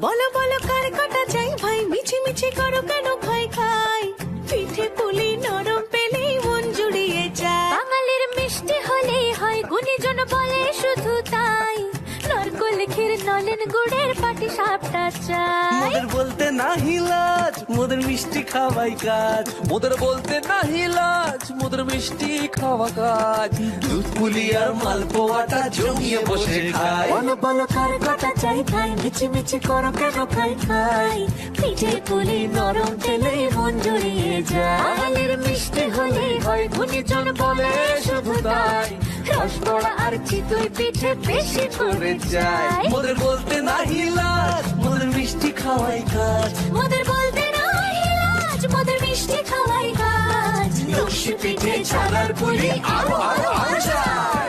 বলো বলো কার কাটা চাই ভাই, মিছি মিছি করো কেন খাই খাই, পিঠে পুলি নরম পেলেই মন জুড়িয়ে যায়। বাঙালির মিষ্টি হলেই হয়, গুণীজন বলে শুধু তাই, নারকোল ক্ষীর নলেন গুড়ের পাটি সাপটা চাই। মোদের বলতে নাহি লাজ, মোদের মিষ্টি খাওয়াই কাজ। মোদের বলতে নাহি লাজ, মোদের মিষ্টি খাওয়া কাজ। দুধ পুলি আর মালপোয়াটা জমিয়ে বসে খায়। বলো বলো কার কাটা চাই ভাই, মিছি মিছি করো কেন খাই খাই, পিঠে পুলি নরম পেলেই মন জুড়িয়ে যায়। বাঙালির মিষ্টি হলেই হয়, গুণীজন বলে শুধু তাই, রসবড়া আর চিতই পিঠে বেশি করে যায়। মোদের বলতে নাহি লাজ, মোদের মিষ্টি খাওয়াই কাজ। মোদের বলতে নাই লাজ, মোদের মিষ্টি খাওয়াই কাজ। নকশি পিঠে ছানার পুলি আরো আরো আরো চাই।